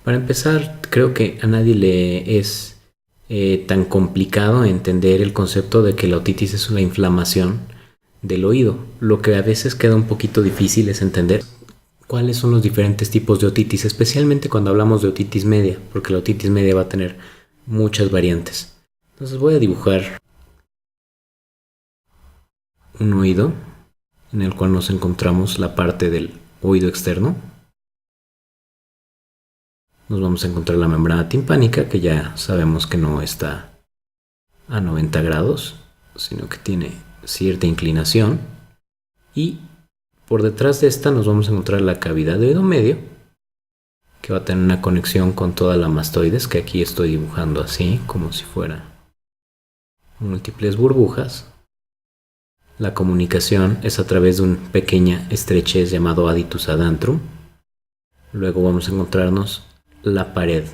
Para empezar, creo que a nadie le es tan complicado entender el concepto de que la otitis es una inflamación del oído. Lo que a veces queda un poquito difícil es entender cuáles son los diferentes tipos de otitis, especialmente cuando hablamos de otitis media, porque la otitis media va a tener muchas variantes. Entonces voy a dibujar un oído en el cual nos encontramos la parte del oído externo. Nos vamos a encontrar la membrana timpánica, que ya sabemos que no está a 90 grados, sino que tiene cierta inclinación. Y por detrás de esta nos vamos a encontrar la cavidad de oído medio, que va a tener una conexión con toda la mastoides, que aquí estoy dibujando así, como si fuera múltiples burbujas. La comunicación es a través de una pequeña estrechez llamado aditus adantrum. Luego vamos a encontrarnos la pared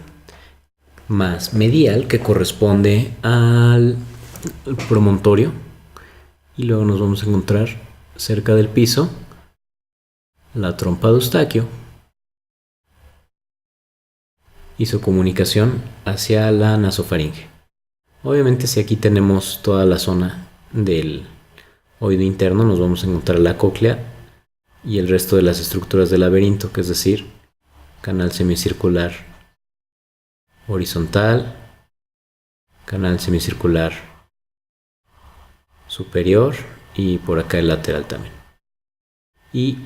más medial, que corresponde al promontorio, y luego nos vamos a encontrar cerca del piso la trompa de Eustaquio y su comunicación hacia la nasofaringe. Obviamente, si aquí tenemos toda la zona del oído interno, nos vamos a encontrar la cóclea y el resto de las estructuras del laberinto, que es decir, canal semicircular horizontal, canal semicircular superior y por acá el lateral también, y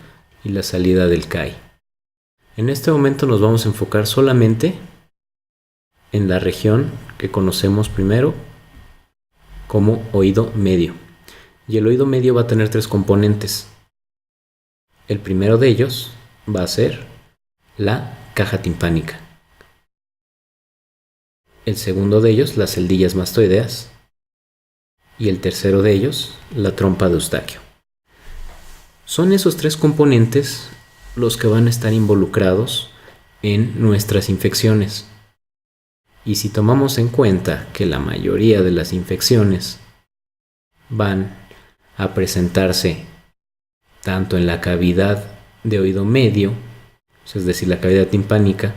la salida del CAI. En este momento nos vamos a enfocar solamente en la región que conocemos primero como oído medio. Y el oído medio va a tener tres componentes. El primero de ellos va a ser la caja timpánica. El segundo de ellos, las celdillas mastoideas. Y el tercero de ellos, la trompa de Eustaquio. Son esos tres componentes los que van a estar involucrados en nuestras infecciones. Y si tomamos en cuenta que la mayoría de las infecciones van a presentarse tanto en la cavidad de oído medio, es decir, la cavidad timpánica,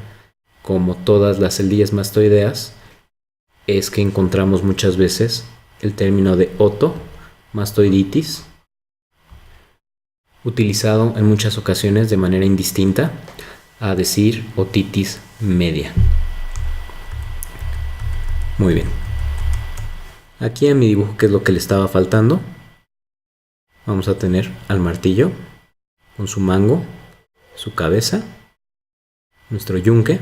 como todas las celdillas mastoideas, es que encontramos muchas veces el término de otomastoiditis, utilizado en muchas ocasiones de manera indistinta a decir otitis media. Muy bien. Aquí en mi dibujo, ¿qué es lo que le estaba faltando? Vamos a tener al martillo con su mango, su cabeza, nuestro yunque,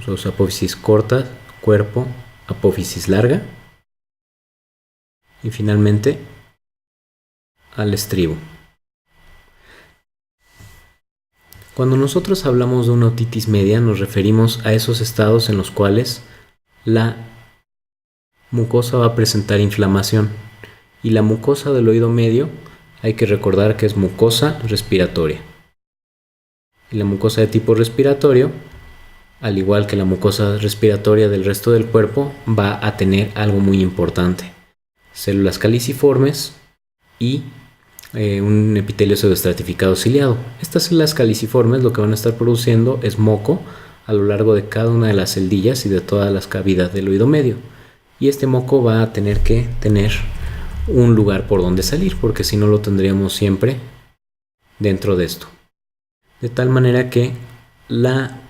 sus apófisis cortas, cuerpo, apófisis larga y finalmente al estribo. Cuando nosotros hablamos de una otitis media, nos referimos a esos estados en los cuales la mucosa va a presentar inflamación. Y la mucosa del oído medio hay que recordar que es mucosa respiratoria. Y la mucosa de tipo respiratorio, al igual que la mucosa respiratoria del resto del cuerpo, va a tener algo muy importante: células caliciformes y un epitelio pseudoestratificado ciliado. Estas células caliciformes lo que van a estar produciendo es moco a lo largo de cada una de las celdillas y de todas las cavidades del oído medio. Y este moco va a tener que tener un lugar por donde salir, porque si no lo tendríamos siempre dentro de esto. De tal manera que la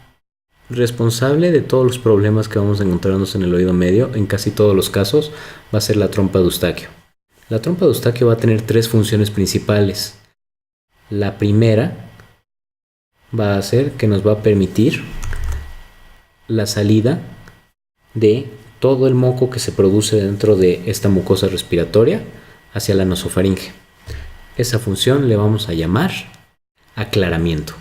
responsable de todos los problemas que vamos a encontrarnos en el oído medio, en casi todos los casos, va a ser la trompa de Eustaquio. La trompa de Eustaquio va a tener tres funciones principales. La primera va a ser que nos va a permitir la salida de todo el moco que se produce dentro de esta mucosa respiratoria hacia la nasofaringe. Esa función le vamos a llamar aclaramiento.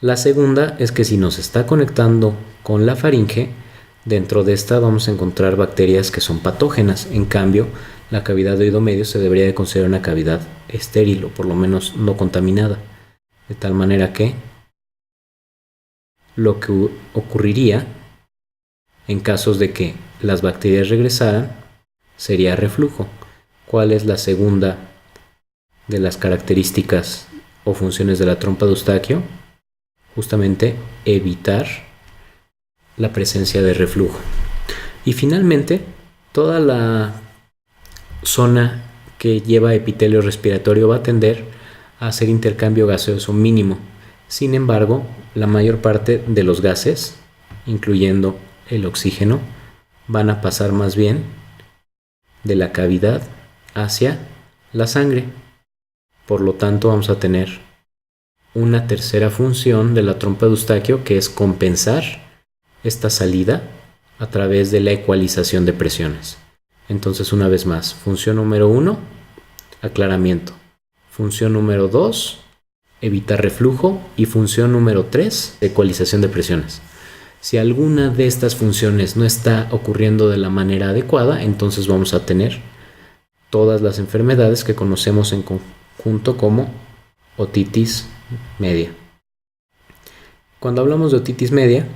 La segunda es que si nos está conectando con la faringe, dentro de esta vamos a encontrar bacterias que son patógenas. En cambio, la cavidad de oído medio se debería de considerar una cavidad estéril, o por lo menos no contaminada. De tal manera que lo que ocurriría en casos de que las bacterias regresaran sería reflujo. ¿Cuál es la segunda de las características o funciones de la trompa de Eustaquio? justamente evitar la presencia de reflujo. Y finalmente, toda la zona que lleva epitelio respiratorio va a tender a hacer intercambio gaseoso mínimo. Sin embargo, la mayor parte de los gases, incluyendo el oxígeno, van a pasar más bien de la cavidad hacia la sangre. Por lo tanto, vamos a tener una tercera función de la trompa de Eustaquio, que es compensar esta salida a través de la ecualización de presiones. Entonces, una vez más, función número 1, aclaramiento. Función número 2, evitar reflujo. Y función número 3, ecualización de presiones. Si alguna de estas funciones no está ocurriendo de la manera adecuada, entonces vamos a tener todas las enfermedades que conocemos en conjunto como otitis media. Cuando hablamos de otitis media,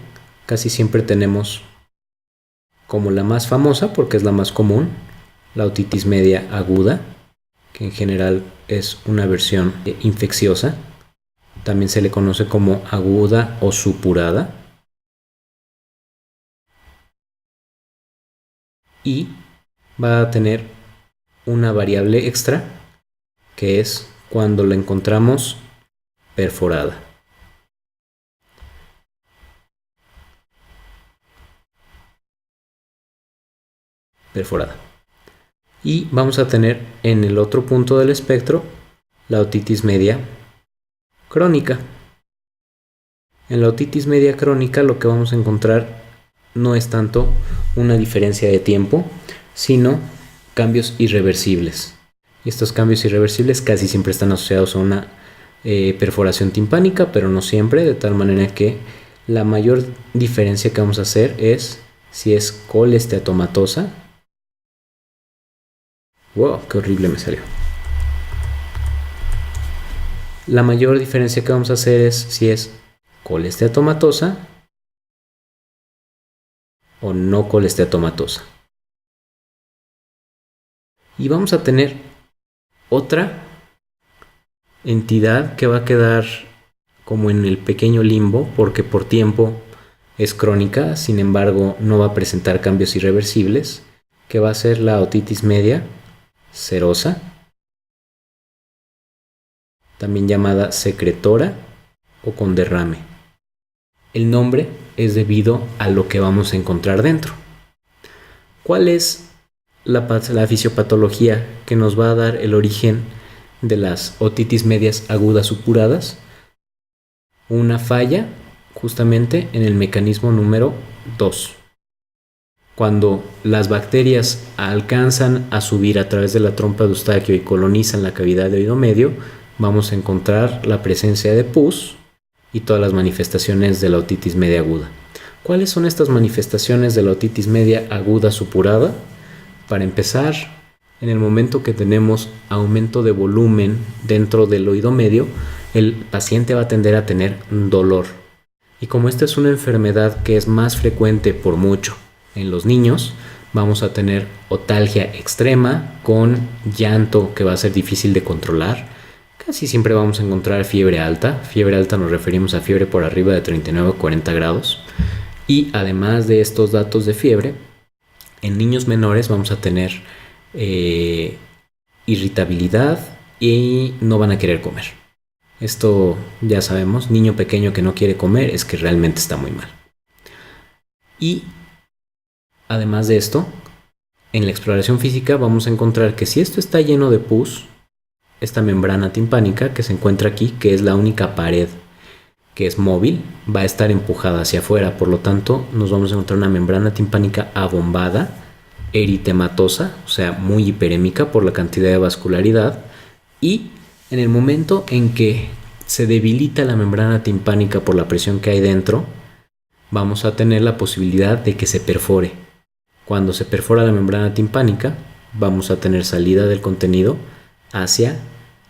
casi siempre tenemos como la más famosa, porque es la más común, la otitis media aguda, que en general es una versión infecciosa. También se le conoce como aguda o supurada. Y va a tener una variable extra, que es cuando la encontramos perforada. Y vamos a tener en el otro punto del espectro la otitis media crónica. En la otitis media crónica lo que vamos a encontrar no es tanto una diferencia de tiempo, sino cambios irreversibles. Y estos cambios irreversibles casi siempre están asociados a una perforación timpánica, pero no siempre, de tal manera que la mayor diferencia que vamos a hacer es si es colesteatomatosa. ¡Wow! ¡Qué horrible me salió! La mayor diferencia que vamos a hacer es si es colesteatomatosa o no colesteatomatosa. Y vamos a tener otra entidad que va a quedar como en el pequeño limbo, porque por tiempo es crónica, sin embargo no va a presentar cambios irreversibles, que va a ser la otitis media serosa, también llamada secretora o con derrame. El nombre es debido a lo que vamos a encontrar dentro. ¿Cuál es la fisiopatología que nos va a dar el origen de las otitis medias agudas supuradas? Una falla justamente en el mecanismo número 2. Cuando las bacterias alcanzan a subir a través de la trompa de Eustaquio y colonizan la cavidad de oído medio, vamos a encontrar la presencia de pus y todas las manifestaciones de la otitis media aguda. ¿Cuáles son estas manifestaciones de la otitis media aguda supurada? Para empezar, en el momento que tenemos aumento de volumen dentro del oído medio, el paciente va a tender a tener dolor. Y como esta es una enfermedad que es más frecuente por mucho en los niños, vamos a tener otalgia extrema con llanto que va a ser difícil de controlar. Casi siempre vamos a encontrar fiebre alta. Fiebre alta nos referimos a fiebre por arriba de 39 o 40 grados. Y además de estos datos de fiebre, en niños menores vamos a tener irritabilidad y no van a querer comer. Esto ya sabemos, niño pequeño que no quiere comer es que realmente está muy mal. Y además de esto, en la exploración física vamos a encontrar que si esto está lleno de pus, esta membrana timpánica que se encuentra aquí, que es la única pared que es móvil, va a estar empujada hacia afuera. Por lo tanto, nos vamos a encontrar una membrana timpánica abombada, eritematosa, o sea, muy hiperémica por la cantidad de vascularidad. Y en el momento en que se debilita la membrana timpánica por la presión que hay dentro, vamos a tener la posibilidad de que se perfore. Cuando se perfora la membrana timpánica, vamos a tener salida del contenido hacia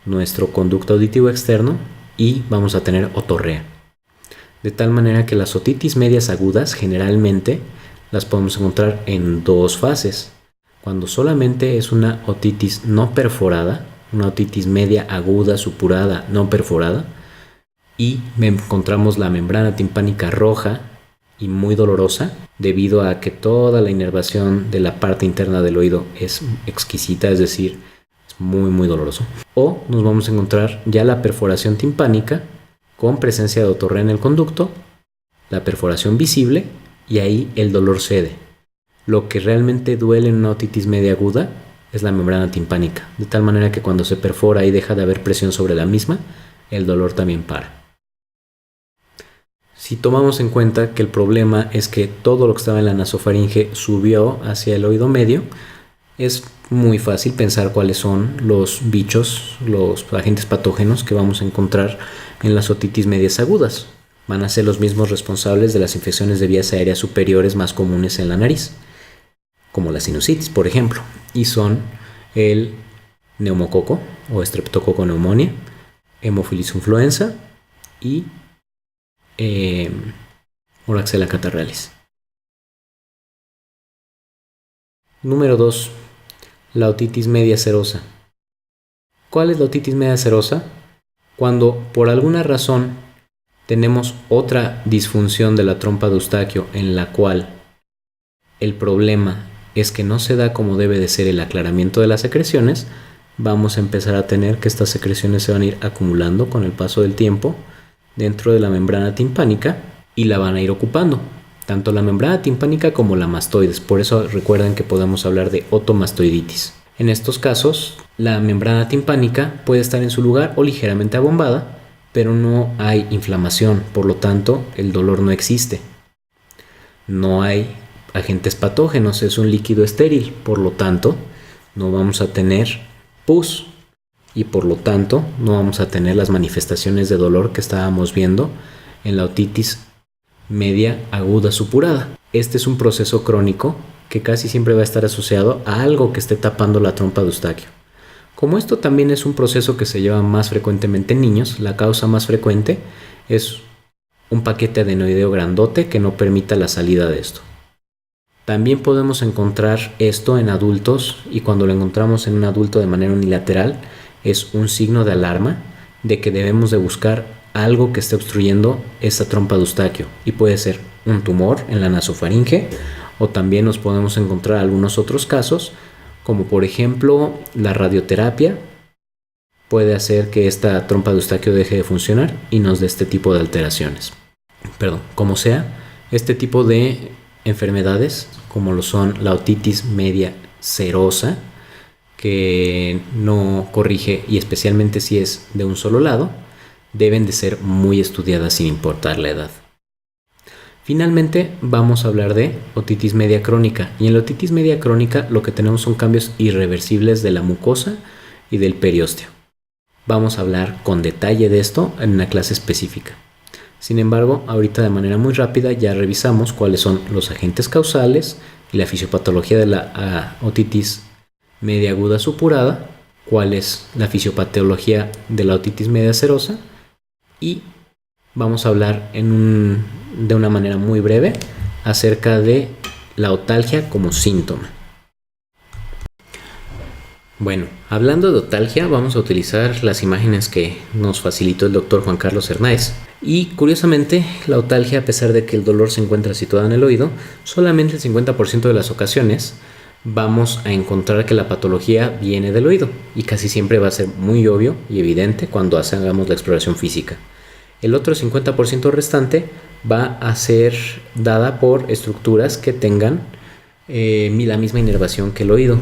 nuestro conducto auditivo externo y vamos a tener otorrea. De tal manera que las otitis medias agudas generalmente las podemos encontrar en dos fases. Cuando solamente es una otitis no perforada, una otitis media aguda supurada no perforada, y encontramos la membrana timpánica roja y muy dolorosa debido a que toda la inervación de la parte interna del oído es exquisita, es decir, es muy doloroso. O nos vamos a encontrar ya la perforación timpánica con presencia de otorrea en el conducto, la perforación visible, y ahí el dolor cede. Lo que realmente duele en una otitis media aguda es la membrana timpánica, de tal manera que cuando se perfora y deja de haber presión sobre la misma, el dolor también para. Si tomamos en cuenta que el problema es que todo lo que estaba en la nasofaringe subió hacia el oído medio, es muy fácil pensar cuáles son los bichos, los agentes patógenos que vamos a encontrar en las otitis medias agudas. Van a ser los mismos responsables de las infecciones de vías aéreas superiores más comunes en la nariz, como la sinusitis, por ejemplo, y son el neumococo o streptococo pneumonia, Haemophilus influenza y Moraxella catarrhalis. Número 2. La otitis media serosa. ¿Cuál es la otitis media serosa? Cuando por alguna razón tenemos otra disfunción de la trompa de Eustaquio en la cual el problema es que no se da como debe de ser el aclaramiento de las secreciones, vamos a empezar a tener que estas secreciones se van a ir acumulando con el paso del tiempo dentro de la membrana timpánica y la van a ir ocupando, tanto la membrana timpánica como la mastoides. Por eso recuerden que podemos hablar de otomastoiditis. En estos casos, la membrana timpánica puede estar en su lugar o ligeramente abombada, pero no hay inflamación, por lo tanto el dolor no existe. No hay agentes patógenos, es un líquido estéril, por lo tanto no vamos a tener pus y por lo tanto no vamos a tener las manifestaciones de dolor que estábamos viendo en la otitis media aguda supurada. Este es un proceso crónico que casi siempre va a estar asociado a algo que esté tapando la trompa de Eustaquio. Como esto también es un proceso que se lleva más frecuentemente en niños, la causa más frecuente es un paquete adenoideo grandote que no permita la salida de esto. También podemos encontrar esto en adultos, y cuando lo encontramos en un adulto de manera unilateral es un signo de alarma de que debemos de buscar algo que esté obstruyendo esta trompa de Eustaquio, y puede ser un tumor en la nasofaringe, o también nos podemos encontrar algunos otros casos, como por ejemplo la radioterapia puede hacer que esta trompa de Eustaquio deje de funcionar y nos dé este tipo de alteraciones. Como sea, este tipo de enfermedades, como lo son la otitis media serosa, que no corrige, y especialmente si es de un solo lado, deben de ser muy estudiadas sin importar la edad. Finalmente vamos a hablar de otitis media crónica, y en la otitis media crónica lo que tenemos son cambios irreversibles de la mucosa y del periósteo. Vamos a hablar con detalle de esto en una clase específica. Sin embargo, ahorita de manera muy rápida ya revisamos cuáles son los agentes causales y la fisiopatología de la otitis media aguda supurada, cuál es la fisiopatología de la otitis media serosa, y vamos a hablar de una manera muy breve acerca de la otalgia como síntoma. Bueno, hablando de otalgia, vamos a utilizar las imágenes que nos facilitó el doctor Juan Carlos Hernáez. Y curiosamente, la otalgia, a pesar de que el dolor se encuentra situado en el oído, solamente el 50% de las ocasiones vamos a encontrar que la patología viene del oído, y casi siempre va a ser muy obvio y evidente cuando hagamos la exploración física. El otro 50% restante va a ser dada por estructuras que tengan la misma inervación que el oído.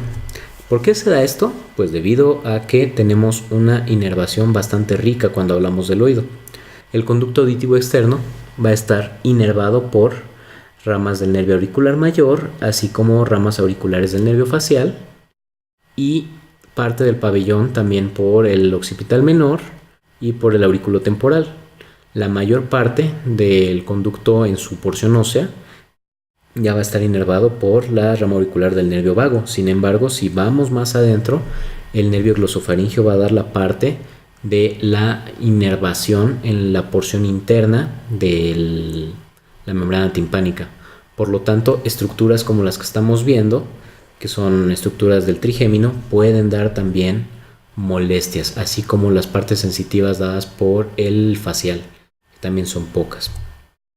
¿Por qué se da esto? Pues debido a que tenemos una inervación bastante rica cuando hablamos del oído. El conducto auditivo externo va a estar inervado por ramas del nervio auricular mayor, así como ramas auriculares del nervio facial, y parte del pabellón también por el occipital menor y por el auriculotemporal. La mayor parte del conducto en su porción ósea ya va a estar inervado por la rama auricular del nervio vago. Sin embargo, si vamos más adentro, el nervio glosofaringeo va a dar la parte de la inervación en la porción interna de la membrana timpánica. Por lo tanto, estructuras como las que estamos viendo, que son estructuras del trigémino, pueden dar también molestias, así como las partes sensitivas dadas por el facial. también son pocas.